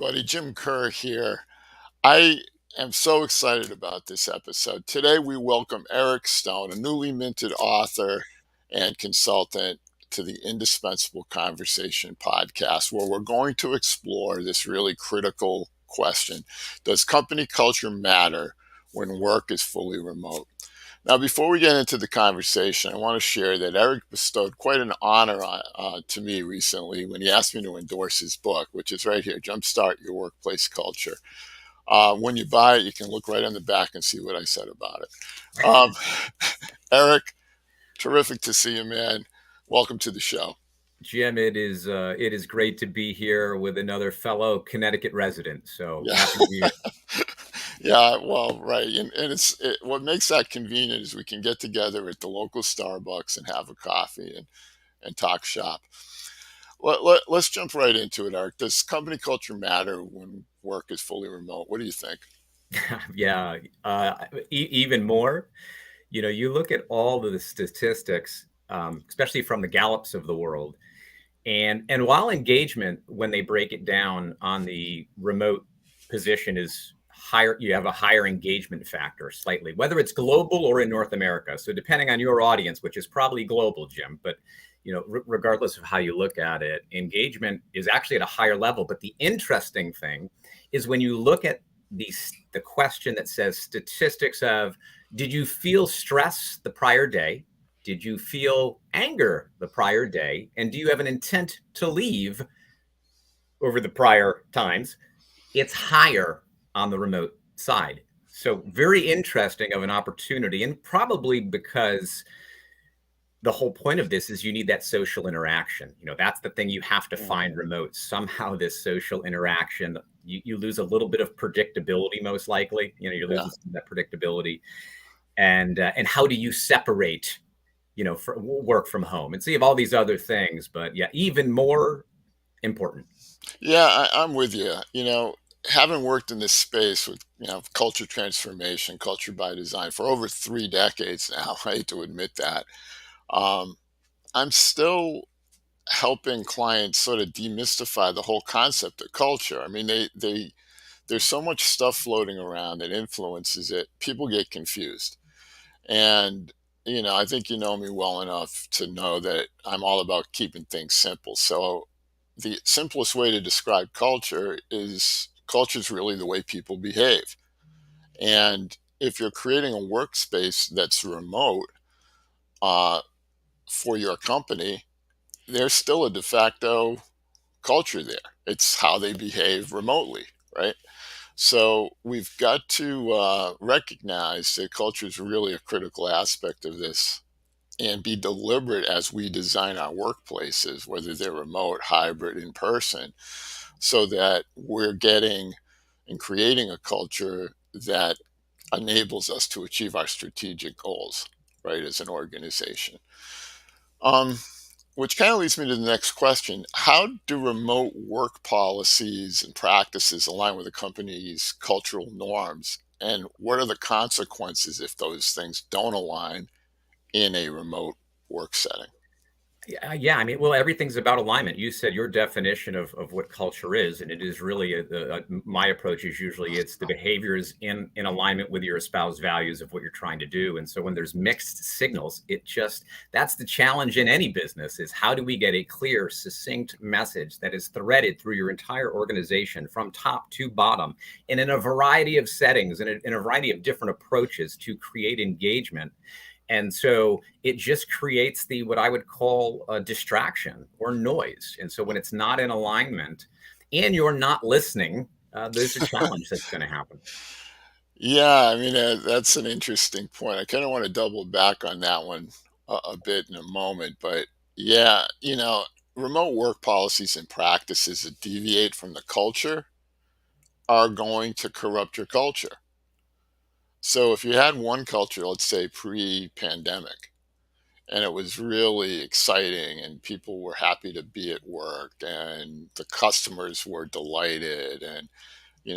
everybody. Jim Kerr here. I am so excited about this episode. Today, we welcome Eric Stone, a newly minted author and consultant, to the Indispensable Conversation Podcast, where we're going to explore this really critical question: does company culture matter when work is fully remote? Now, before we get into the conversation, I want to share that Eric bestowed quite an honor to me recently when he asked me to endorse his book, which is right here, Jumpstart Your Workplace Culture. When you buy it, you can look right on the back and see what I said about it. Eric, terrific to see you, man. Welcome to the show. Jim, it is great to be here with another fellow Connecticut resident. So Yeah. happy to be here. Yeah, well, right. What makes that convenient is we can get together at the local Starbucks and have a coffee and talk shop. Let's jump right into it, Eric. Does company culture matter when work is fully remote? What do you think? Yeah, even more. You look at all of the statistics, especially from the Gallups of the world, and while engagement, when they break it down on the remote position, is higher, you have a higher engagement factor slightly, whether it's global or in North America. So depending on your audience, which is probably global, Jim, but regardless of how you look at it, engagement is actually at a higher level. But the interesting thing is when you look at the question that says statistics of, did you feel stress the prior day? Did you feel anger the prior day? And do you have an intent to leave over the prior times? It's higher on the remote side. So very interesting of an opportunity, and probably because the whole point of this is you need that social interaction. That's the thing you have to find remote. Somehow this social interaction, you lose a little bit of predictability, most likely. You're losing some of that predictability. And how do you separate, for work from home? And so you have all these other things, but yeah, even more important. Yeah, I'm with you. Having worked in this space with, culture transformation, culture by design for over 3 decades now, I hate to admit that. Um, I'm still helping clients sort of demystify the whole concept of culture. I mean, there's so much stuff floating around that influences it. People get confused. And, I think you know me well enough to know that I'm all about keeping things simple. So the simplest way to describe culture is really the way people behave. And if you're creating a workspace that's remote, uh, for your company, there's still a de facto culture there. It's how they behave remotely, right? So we've got to recognize that culture is really a critical aspect of this and be deliberate as we design our workplaces, whether they're remote, hybrid, in person, so that we're getting and creating a culture that enables us to achieve our strategic goals, right, as an organization. Um, which kind of leads me to the next question. How do remote work policies and practices align with a company's cultural norms? And what are the consequences if those things don't align in a remote work setting? Yeah. I mean, well, everything's about alignment. You said your definition of what culture is, and it is really my approach is usually it's the behaviors in alignment with your espoused values of what you're trying to do. And so when there's mixed signals, that's the challenge in any business: is how do we get a clear, succinct message that is threaded through your entire organization from top to bottom, and in a variety of settings and in a variety of different approaches to create engagement. And so it just creates what I would call a distraction or noise. And so when it's not in alignment and you're not listening, there's a challenge that's going to happen. Yeah, I mean, that's an interesting point. I kind of want to double back on that one a bit in a moment. But yeah, remote work policies and practices that deviate from the culture are going to corrupt your culture. So if you had one culture, let's say pre-pandemic, and it was really exciting and people were happy to be at work and the customers were delighted and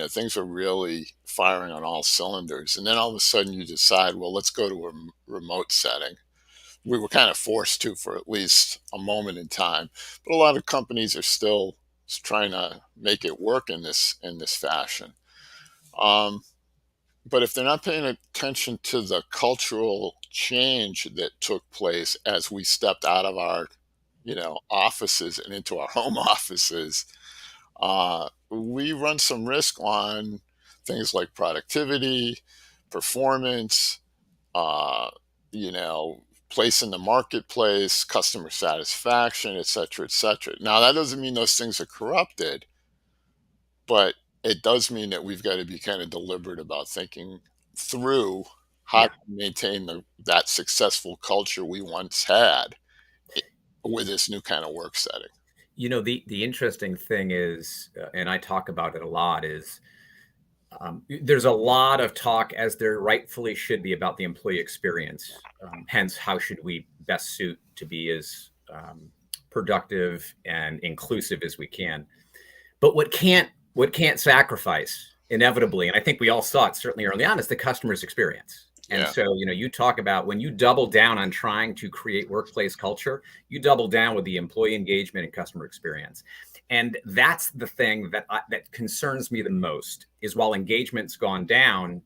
things were really firing on all cylinders, and then all of a sudden you decide, well, let's go to a remote setting. We were kind of forced to for at least a moment in time, but a lot of companies are still trying to make it work in this fashion. Um, but if they're not paying attention to the cultural change that took place as we stepped out of our, offices and into our home offices, we run some risk on things like productivity, performance, uh, you know, place in the marketplace, customer satisfaction, et cetera, et cetera. Now, that doesn't mean those things are corrupted, but it does mean that we've got to be kind of deliberate about thinking through how Yeah. to maintain that successful culture we once had i- with this new kind of work setting. The interesting thing is, and I talk about it a lot, is there's a lot of talk, as there rightfully should be, about the employee experience. Hence, how should we best suit to be as productive and inclusive as we can? But what can't sacrifice inevitably, and I think we all saw it certainly early on, is the customer's experience. And Yeah. so, you talk about when you double down on trying to create workplace culture, you double down with the employee engagement and customer experience. And that's the thing that concerns me the most, is while engagement's gone down,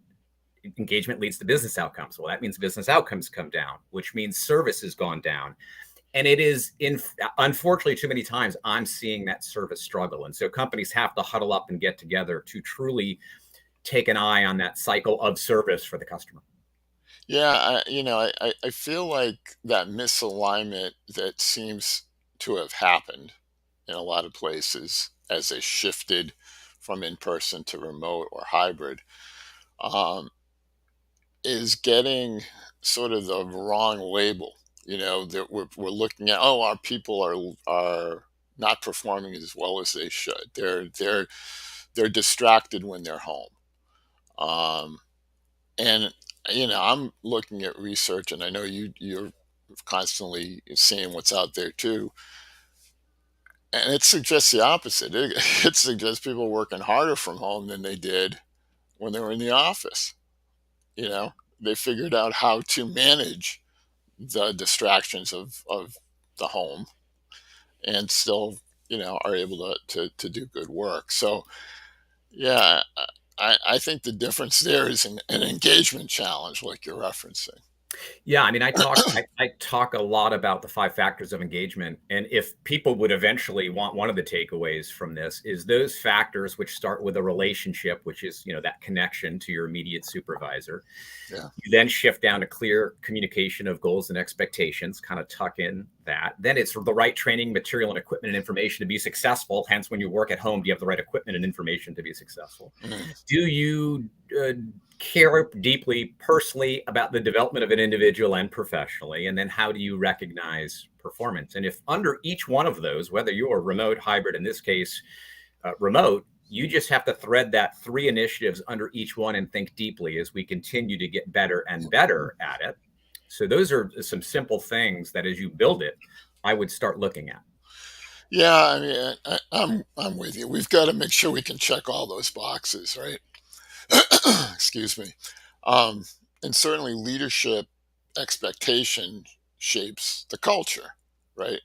engagement leads to business outcomes. Well, that means business outcomes come down, which means service has gone down. And it is, unfortunately, too many times I'm seeing that service struggle. And so companies have to huddle up and get together to truly take an eye on that cycle of service for the customer. Yeah, I feel like that misalignment that seems to have happened in a lot of places as they shifted from in person to remote or hybrid, um, is getting sort of the wrong label. That we're looking at, oh, our people are not performing as well as they should. They're distracted when they're home. Um, and I'm looking at research, and I know you're constantly seeing what's out there too, and it suggests the opposite. It suggests people working harder from home than they did when they were in the office. They figured out how to manage the distractions of the home, and still are able to do good work. So yeah, I think the difference there is an engagement challenge like you're referencing. Yeah, I mean, I talk a lot about the 5 factors of engagement, and if people would eventually want, one of the takeaways from this is those factors which start with a relationship, which is, that connection to your immediate supervisor. Yeah. You then shift down to clear communication of goals and expectations, kind of tuck in that. Then it's the right training, material, and equipment and information to be successful. Hence, when you work at home, do you have the right equipment and information to be successful? Mhm. Do you care deeply personally about the development of an individual and professionally? And then how do you recognize performance? And if under each one of those, whether you're remote, hybrid, in this case, remote, you just have to thread that 3 initiatives under each one and think deeply as we continue to get better and better at it. So those are some simple things that, as you build it, I would start looking at. Yeah, I mean, I'm with you. We've got to make sure we can check all those boxes, right? Excuse me. Um, and certainly leadership expectation shapes the culture, right?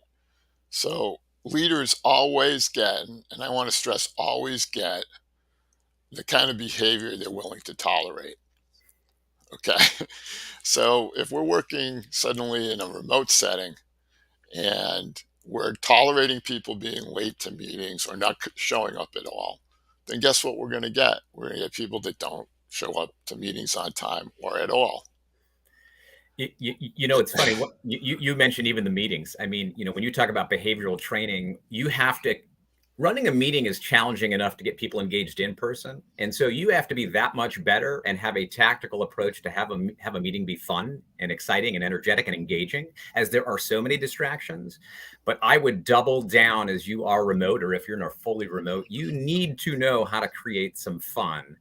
So leaders always get, and I want to stress, always get the kind of behavior they're willing to tolerate. Okay. So if we're working suddenly in a remote setting and we're tolerating people being late to meetings or not showing up at all, then guess what we're going to get? We're going to get people that don't show up to meetings on time or at all. It's funny what you mentioned, even the meetings. I mean, when you talk about behavioral training, you have to, running a meeting is challenging enough to get people engaged in person. And so you have to be that much better and have a tactical approach to have a meeting be fun and exciting and energetic and engaging, as there are so many distractions. But I would double down, as you are remote, or if you're not fully remote, you need to know how to create some fun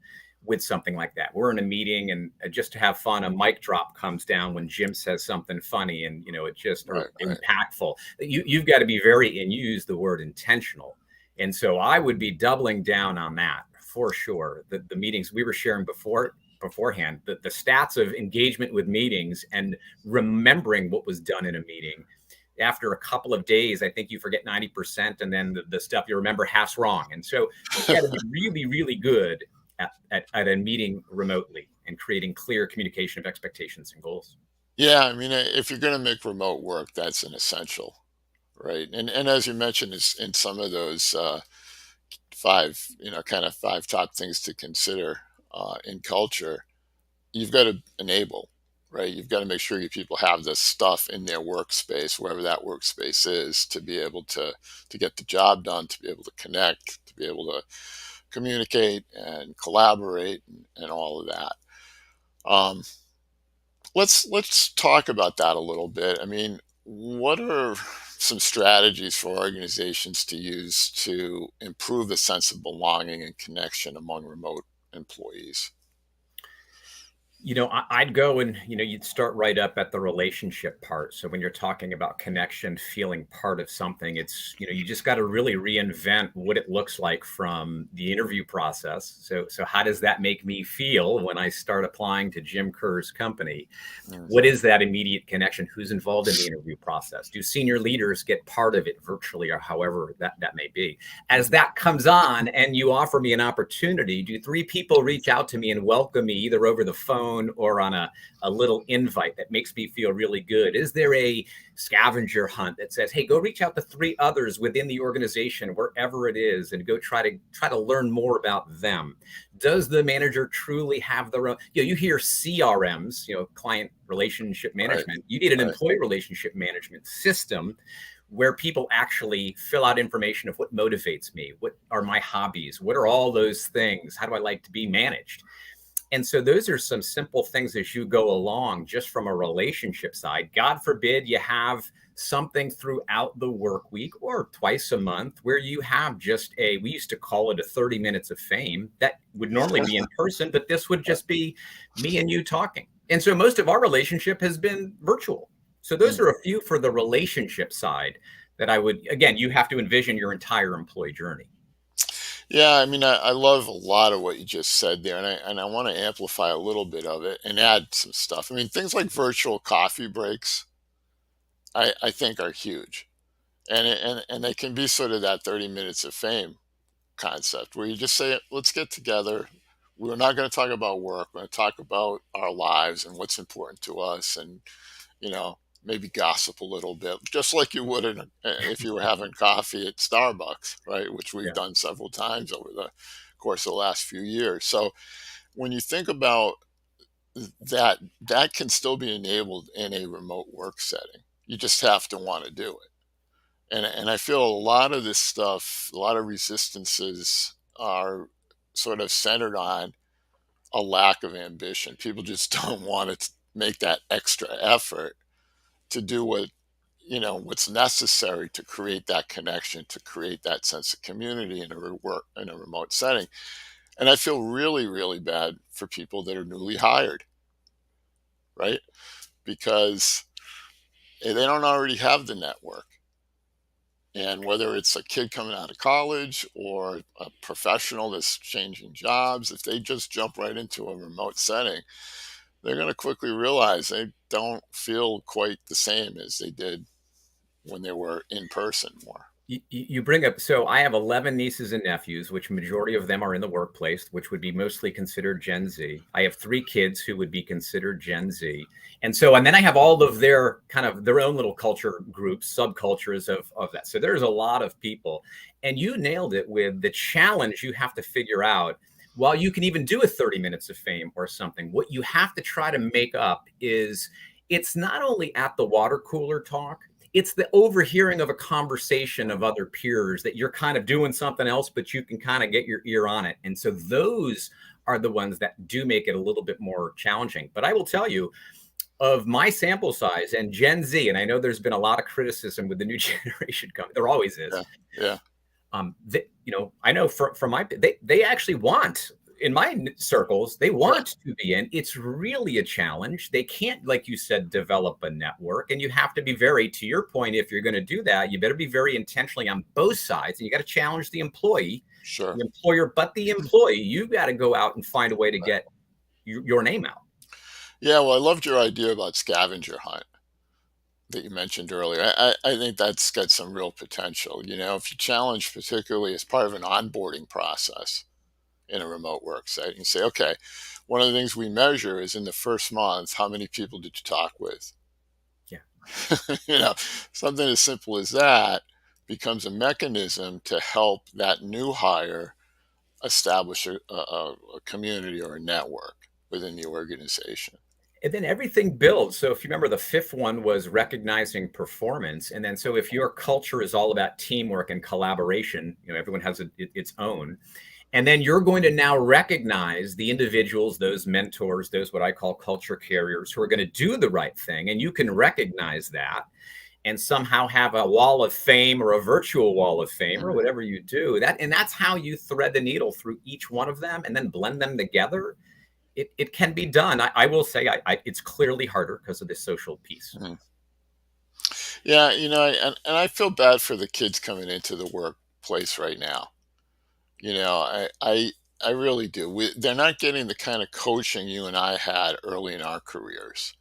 with something like that. We're in a meeting, and just to have fun, a mic drop comes down when Jim says something funny, and it just, Right, or right. impactful. You've got to be very, and you use the word intentional. And so I would be doubling down on that for sure. The meetings we were sharing beforehand, the stats of engagement with meetings and remembering what was done in a meeting, after a couple of days, I think you forget 90%, and then the stuff you remember half's wrong. And so you got to be really, really good at a meeting remotely and creating clear communication of expectations and goals. Yeah, I mean, if you're going to make remote work, that's an essential, right? And as you mentioned, is in some of those five, kind of five top things to consider in culture, you've got to enable, right? You've got to make sure you people have this stuff in their workspace, wherever that workspace is, to be able to get the job done, to be able to connect, to be able to communicate and collaborate and all of that. Um, let's talk about that a little bit. I mean, what are some strategies for organizations to use to improve the sense of belonging and connection among remote employees? I'd go and, you'd start right up at the relationship part. So when you're talking about connection, feeling part of something, it's, you just got to really reinvent what it looks like from the interview process. So how does that make me feel when I start applying to Jim Kerr's company? What is that immediate connection? Who's involved in the interview process? Do senior leaders get part of it virtually, or however that may be? As that comes on and you offer me an opportunity, do three people reach out to me and welcome me either over the phone or on a little invite that makes me feel really good? Is there a scavenger hunt that says, hey, go reach out to three others within the organization, wherever it is, and go try to learn more about them? Does the manager truly have their own, you hear CRMs, client relationship management. Right. You need an employee relationship management system where people actually fill out information of what motivates me, what are my hobbies, what are all those things, how do I like to be managed? And so those are some simple things as you go along, just from a relationship side. God forbid you have something throughout the work week or twice a month where you have just we used to call it a 30 minutes of fame. That would normally be in person, but this would just be me and you talking. And so most of our relationship has been virtual. So those are a few for the relationship side that I would, again, you have to envision your entire employee journey. Yeah, I mean, I love a lot of what you just said there, and I want to amplify a little bit of it and add some stuff. I mean, things like virtual coffee breaks, I think are huge, and they can be sort of that 30 minutes of fame concept where you just say, let's get together. We're not going to talk about work. We're going to talk about our lives and what's important to us, and maybe gossip a little bit, just like you would if you were having coffee at Starbucks, right? Which we've done several times over the course of the last few years. So when you think about that, that can still be enabled in a remote work setting. You just have to want to do it. And I feel a lot of this stuff, a lot of resistances are sort of centered on a lack of ambition. People just don't want to make that extra effort to do what's necessary to create that connection, to create that sense of community in a remote setting. And I feel really, really bad for people that are newly hired, right? Because they don't already have the network. And whether it's a kid coming out of college or a professional that's changing jobs, if they just jump right into a remote setting, they're going to quickly realize they don't feel quite the same as they did when they were in person more. You bring up, so I have 11 nieces and nephews, which majority of them are in the workplace, which would be mostly considered Gen Z. I have 3 kids who would be considered Gen Z. And then I have all of their kind of their own little culture groups, subcultures of that. So there's a lot of people. And you nailed it with the challenge you have to figure out. While you can even do a 30 minutes of fame or something, what you have to try to make up is it's not only at the water cooler talk, it's the overhearing of a conversation of other peers that you're kind of doing something else, but you can kind of get your ear on it. And so those are the ones that do make it a little bit more challenging. But I will tell you, of my sample size and Gen Z, and I know there's been a lot of criticism with the new generation coming, there always is. Yeah. I know from they actually want, in my circles, they want to be in. It's really a challenge. They can't, like you said, develop a network, and you have to be very, to your point, if you're going to do that, you better be very intentionally on both sides, and you got to challenge the employee, Sure. the employer, but the employee, you've got to go out and find a way to get your name out. Yeah, well, I loved your idea about scavenger hunt. that you mentioned earlier. I think that's got some real potential. If you challenge, particularly as part of an onboarding process in a remote work site, and say, okay, one of the things we measure is in the first month, how many people did you talk with? Yeah. you know, Something as simple as that becomes a mechanism to help that new hire establish a community or a network within the organization. And then everything builds. So if you remember, the fifth one was recognizing performance. And then so if your culture is all about teamwork and collaboration, everyone has its own. And then you're going to now recognize the individuals, those mentors, those what I call culture carriers, who are going to do the right thing. And you can recognize that and somehow have a wall of fame or a virtual wall of fame or whatever you do. And that's how you thread the needle through each one of them and then blend them together. It can be done. I will say it's clearly harder because of the social piece. Mhm. Yeah, and I feel bad for the kids coming into the workplace right now. I really do. They're not getting the kind of coaching you and I had early in our careers,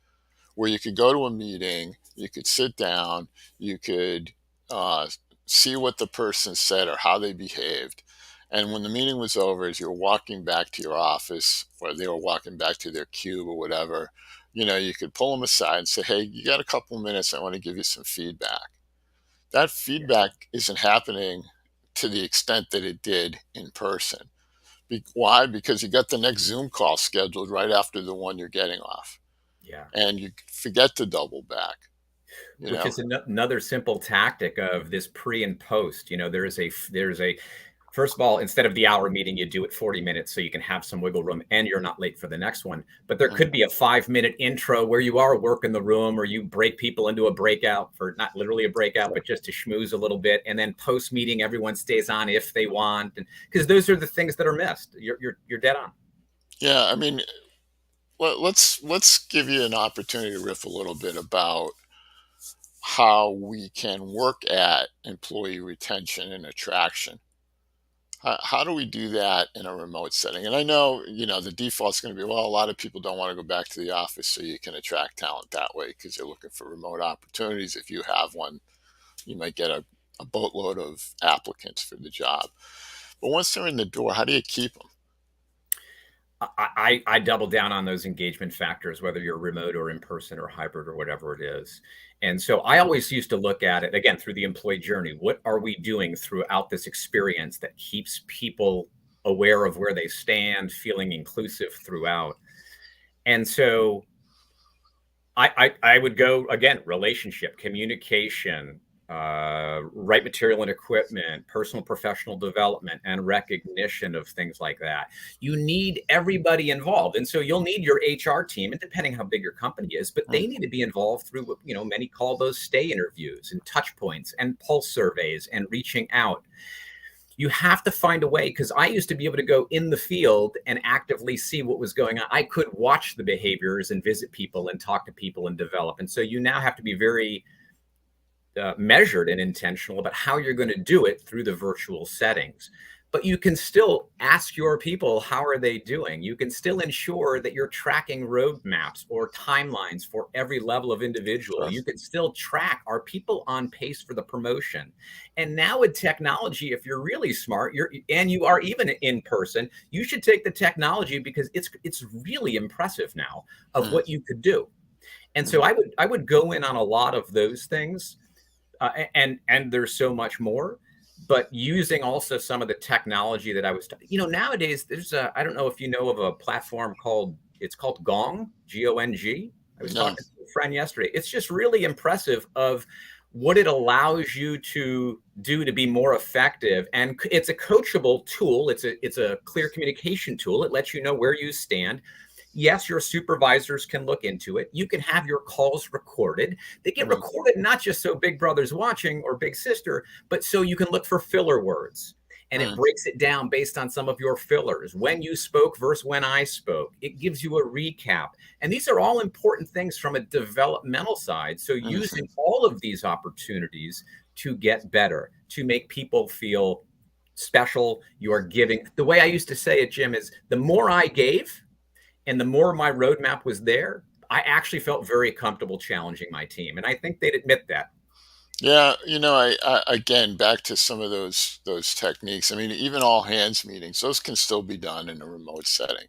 where you could go to a meeting, you could sit down, you could uh, see what the person said or how they behaved. And when the meeting was over, as you're walking back to your office or they were walking back to their cube or whatever, you could pull them aside and say, hey, you got a couple of minutes, I want to give you some feedback. That Yeah. feedback isn't happening to the extent that it did in person. Why? Because you got the next Zoom call scheduled right after the one you're getting off, Yeah. and you forget to double back. You Which know, is another simple tactic of this pre and post. There's a first of all, instead of the hour meeting, you do it 40 minutes so you can have some wiggle room and you're not late for the next one. But there Mm, could be a 5-minute intro where you are working the room or you break people into a breakout, for not literally a breakout, but just to schmooze a little bit. And then post meeting, everyone stays on if they want. And because those are the things that are missed. You're dead on. yeah, I mean, let's give you an opportunity to riff a little bit about how we can work at employee retention and attraction. How do we do that in a remote setting? And I know, the default's going to be, well, a lot of people don't want to go back to the office, so you can attract talent that way because you're looking for remote opportunities. If you have one, you might get a boatload of applicants for the job. But once they're in the door, how do you keep them? I double down on those engagement factors, whether you're remote or in person or hybrid or whatever it is. And so I always used to look at it again through the employee journey. What are we doing throughout this experience that keeps people aware of where they stand, feeling inclusive throughout? And so I would go again, relationship, communication, right material and equipment, personal professional development, and recognition of things like that. You need everybody involved. And so you'll need your HR team, and depending how big your company is, but Mm, they need to be involved through what, many call those stay interviews and touch points and pulse surveys and reaching out. You have to find a way, because I used to be able to go in the field and actively see what was going on. I could watch the behaviors and visit people and talk to people and develop. And so you now have to be very measured and intentional about how you're going to do it through the virtual settings. But you can still ask your people, how are they doing? You can still ensure that you're tracking roadmaps or timelines for every level of individual. sure. You can still track, are people on pace for the promotion? And now with technology, if you're really smart, you are even in person, you should take the technology, because it's really impressive now of Mm, what you could do. And mm, so I would go in on a lot of those things, and there's so much more. But using also some of the technology that nowadays there's I don't know if you know of a platform called Gong, Gong. I was no. talking to a friend yesterday. It's just really impressive of what it allows you to do to be more effective. And it's a coachable tool. It's a clear communication tool. It lets you know where you stand. Yes, your supervisors can look into it. You can have your calls recorded. They get Mm, recorded not just so Big Brother's watching or Big Sister, but so you can look for filler words. And it mm, breaks it down based on some of your fillers. When you spoke versus when I spoke. It gives you a recap. And these are all important things from a developmental side. So mhm, using all of these opportunities to get better, to make people feel special, you are giving. The way I used to say it, Jim, is the more I gave, and the more my roadmap was there, I actually felt very comfortable challenging my team, and I think they'd admit that. Yeah, I again back to some of those techniques. I mean, even all hands meetings, those can still be done in a remote setting.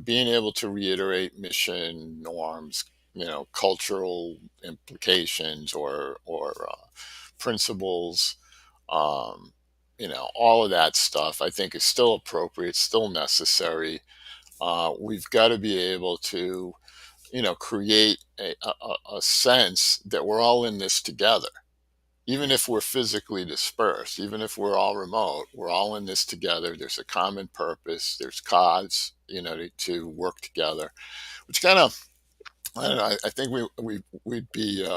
Being able to reiterate mission norms, cultural implications or principles, all of that stuff. I think is still appropriate, still necessary. We've got to be able to, create a sense that we're all in this together, even if we're physically dispersed, even if we're all remote, we're all in this together. There's a common purpose. There's cause, to work together, which kind of, I don't know. I think we'd be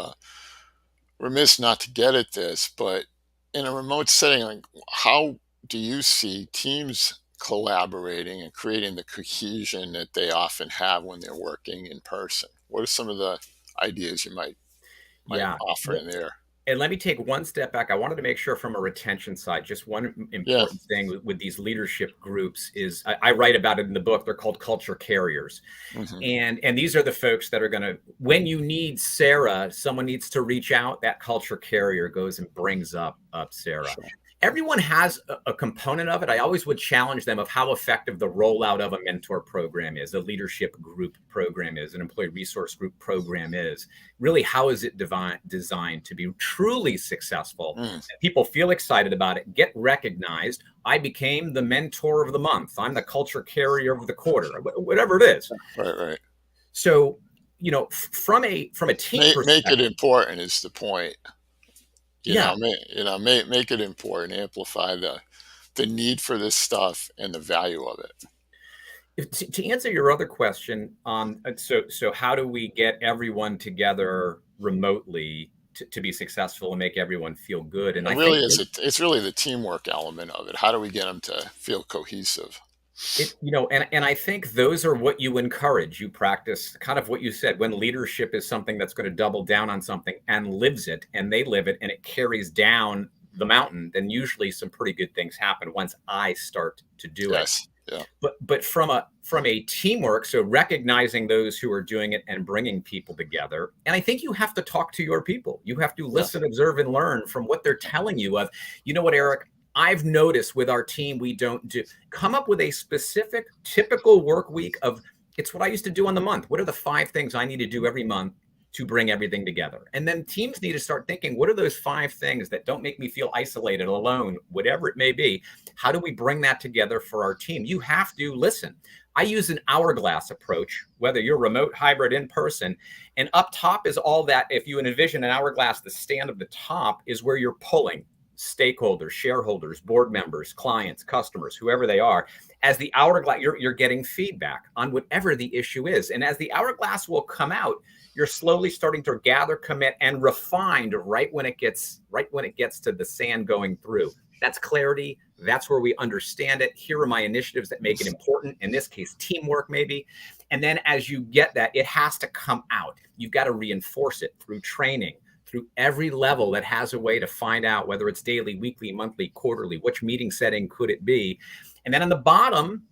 remiss not to get at this, but in a remote setting, like how do you see teams collaborating and creating the cohesion that they often have when they're working in person? What are some of the ideas you might Yeah. offer in there? And let me take one step back. I wanted to make sure from a retention side, just one Yeah. important thing with these leadership groups is I write about it in the book. They're called culture carriers. Hmm. And these are the folks that are going to, when you need Sarah, someone needs to reach out. That culture carrier goes and brings up Sarah. Sure. Everyone has a component of it. I always would challenge them of how effective the rollout of a mentor program is, a leadership group program is, an employee resource group program is. Really, how is it designed to be truly successful? Mm. People feel excited about it, get recognized. I became the mentor of the month. I'm the culture carrier of the quarter, whatever it is. Right, right. So, from a team Make it perspective, important is the point. yeah. Make it important. Amplify the need for this stuff and the value of it. To answer your other question on so how do we get everyone together remotely to be successful and make everyone feel good? And It I really think is. It's really the teamwork element of it. How do we get them to feel cohesive? and I think those are what you encourage. You practice kind of what you said when leadership is something that's going to double down on something and lives it and they live it and it carries down the mountain, then usually some pretty good things happen once I start to do it. Yes. Yeah. But from a teamwork, so recognizing those who are doing it and bringing people together. And I think you have to talk to your people. You have to Yeah. listen, observe, and learn from what they're telling you of, you know what, Eric, I've noticed with our team, we don't do come up with a specific typical work week of it's what I used to do on the month. What are the 5 things I need to do every month to bring everything together? And then teams need to start thinking, what are those 5 things that don't make me feel isolated, alone, whatever it may be? How do we bring that together for our team? You have to listen. I use an hourglass approach, whether you're remote, hybrid, in person. And up top is all that. If you envision an hourglass, the stand of the top is where you're pulling stakeholders, shareholders, board members, clients, customers, whoever they are. As the hourglass, you're getting feedback on whatever the issue is. And as the hourglass will come out, you're slowly starting to gather, commit, and refined right when it gets to the sand going through. That's clarity. That's where we understand it. Here are my initiatives that make it important. In this case, teamwork, maybe. And then as you get that, it has to come out. You've got to reinforce it through training, through every level that has a way to find out whether it's daily, weekly, monthly, quarterly, which meeting setting could it be? And then on the bottom,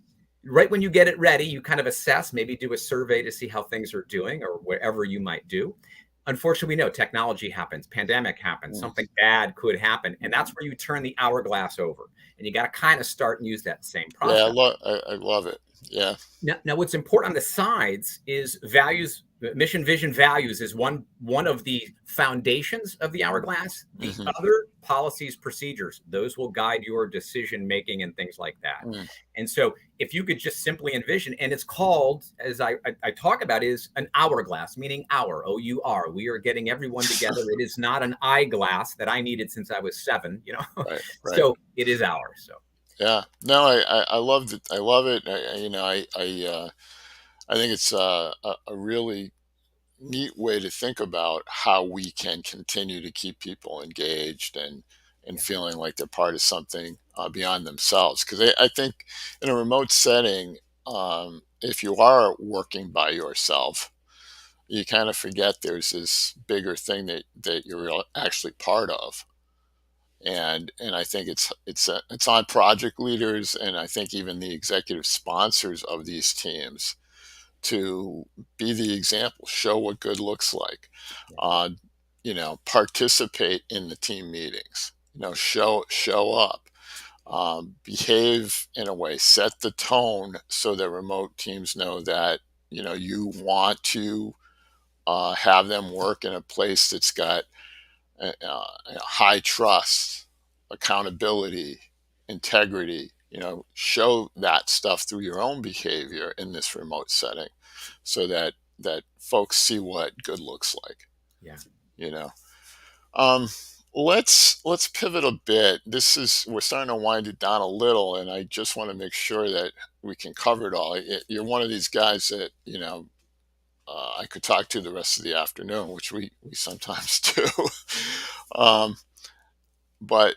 right when you get it ready, you kind of assess, maybe do a survey to see how things are doing or whatever you might do. Unfortunately, we know technology happens, pandemic happens, Mm. something bad could happen. And that's where you turn the hourglass over. And you got to kind of start and use that same Yeah. process. I love it. Yeah. Now, what's important on the sides is values, mission, vision, values is one of the foundations of the hourglass. The Hmm. other policies, procedures, those will guide your decision making and things like that. Mm. And so, if you could just simply envision, and it's called, as I talk about, is an hourglass, meaning hour, O-U-R. We are getting everyone together. It is not an eyeglass that I needed since I was 7. Right. Right. So it is ours. So. Yeah. No, I love it. I love it. I think it's a really neat way to think about how we can continue to keep people engaged and feeling like they're part of something beyond themselves. Because I think in a remote setting, if you are working by yourself, you kind of forget there's this bigger thing that you're actually part of. And I think it's on project leaders and I think even the executive sponsors of these teams to be the example, show what good looks like. Yeah. Uh, participate in the team meetings. Show up. Behave in a way, set the tone so that remote teams know that you want to have them work in a place that's got high trust, accountability, integrity. Show that stuff through your own behavior in this remote setting, so that folks see what good looks like. Yeah. You know. Um, let's pivot a bit. We're starting to wind it down a little, and I just want to make sure that we can cover it all. You're one of these guys that I could talk to the rest of the afternoon, which we sometimes do. um, but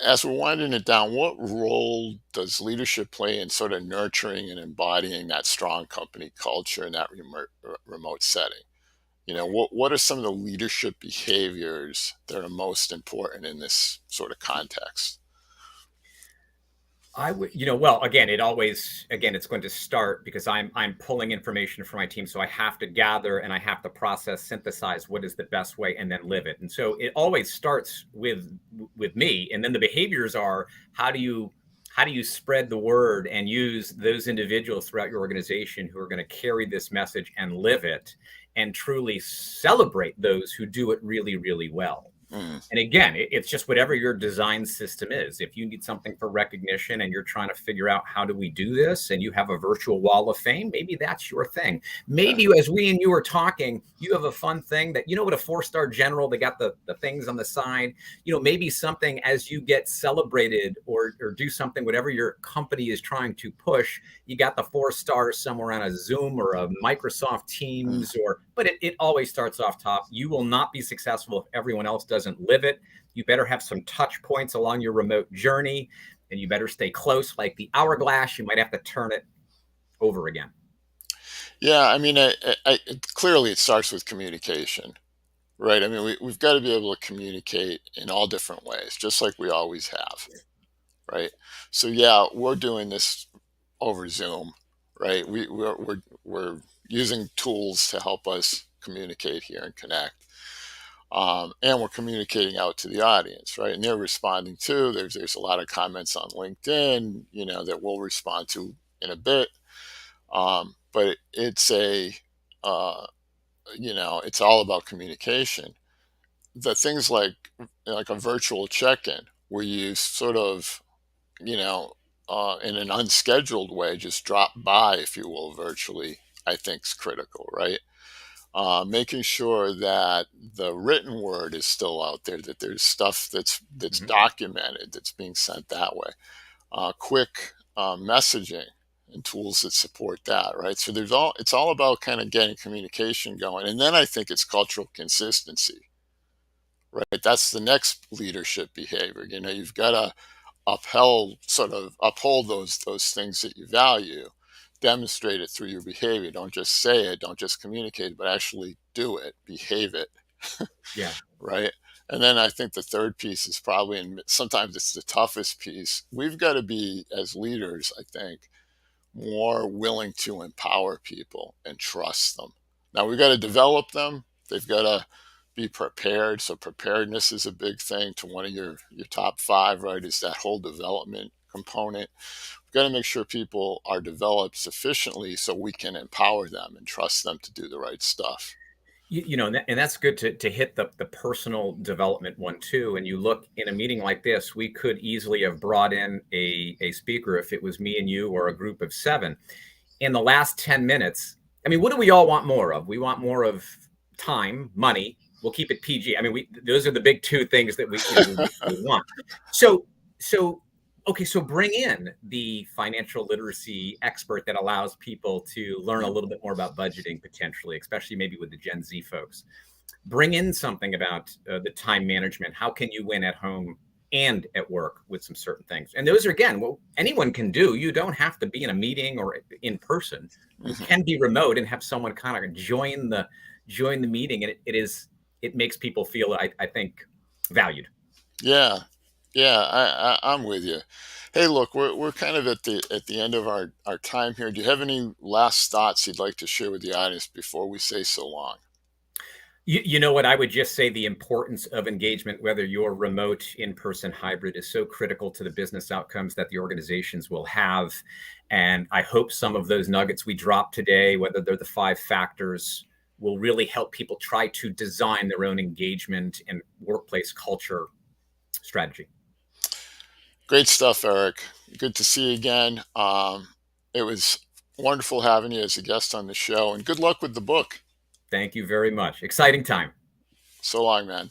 as we're winding it down, what role does leadership play in sort of nurturing and embodying that strong company culture in that remote setting? What are some of the leadership behaviors that are most important in this sort of context? I would, well, again, it's going to start because I'm pulling information from my team. So I have to gather and I have to process, synthesize what is the best way and then live it. And so it always starts with me. And then the behaviors are, how do you spread the word and use those individuals throughout your organization who are going to carry this message and live it and truly celebrate those who do it really, really well. And again, it's just whatever your design system is. If you need something for recognition and you're trying to figure out how do we do this and you have a virtual wall of fame, maybe that's your thing. Maybe as we and you are talking, you have a fun thing that, what a 4-star general, they got the things on the side, maybe something as you get celebrated or do something, whatever your company is trying to push, you got the 4 stars somewhere on a Zoom or a Microsoft Teams but it always starts off top. You will not be successful if everyone else doesn't live it. You better have some touch points along your remote journey, and you better stay close like the hourglass. You might have to turn it over again. Yeah, I mean, clearly it starts with communication, right? I mean, we've got to be able to communicate in all different ways, just like we always have, right? So yeah, we're doing this over Zoom, right? We're using tools to help us communicate here and connect. And we're communicating out to the audience, right? And they're responding too. There's a lot of comments on LinkedIn, that we'll respond to in a bit. But it's it's all about communication. The things like a virtual check-in, where you sort of, in an unscheduled way, just drop by, if you will, virtually, I think is critical, right? Making sure that the written word is still out there, that there's stuff that's documented, that's being sent that way. Quick messaging and tools that support that, right? So it's all about kind of getting communication going. And then I think it's cultural consistency, right? That's the next leadership behavior. You've got to uphold those things that you value, demonstrate it through your behavior. Don't just say it, don't just communicate it, but actually do it, behave it. Yeah. Right. And then I think the third piece is probably, and sometimes it's the toughest piece, we've got to be, as leaders, I think, more willing to empower people and trust them. Now we've got to develop them. They've got to be prepared. So preparedness is a big thing. To one of your top 5, right, is that whole development component. We've got to make sure people are developed sufficiently so we can empower them and trust them to do the right stuff. And that's good to hit the personal development one too. And you look in a meeting like this, we could easily have brought in a speaker if it was me and you or a group of 7. In the last 10 minutes, I mean, what do we all want more of? We want more of time, money. We'll keep it PG. I mean, those are the big 2 things that we want. So bring in the financial literacy expert that allows people to learn a little bit more about budgeting potentially, especially maybe with the Gen Z folks. Bring in something about the time management. How can you win at home and at work with some certain things? And those are, again, what anyone can do. You don't have to be in a meeting or in person. You can be remote and have someone kind of join the meeting. And it makes people feel, I think, valued. Yeah. Yeah, I'm with you. Hey, look, we're kind of at the end of our time here. Do you have any last thoughts you'd like to share with the audience before we say so long? You know what? I would just say the importance of engagement, whether you're remote, in person, hybrid, is so critical to the business outcomes that the organizations will have. And I hope some of those nuggets we dropped today, whether they're the 5 factors, will really help people try to design their own engagement and workplace culture strategy. Great stuff, Eric. Good to see you again. It was wonderful having you as a guest on the show, and good luck with the book. Thank you very much. Exciting time. So long, man.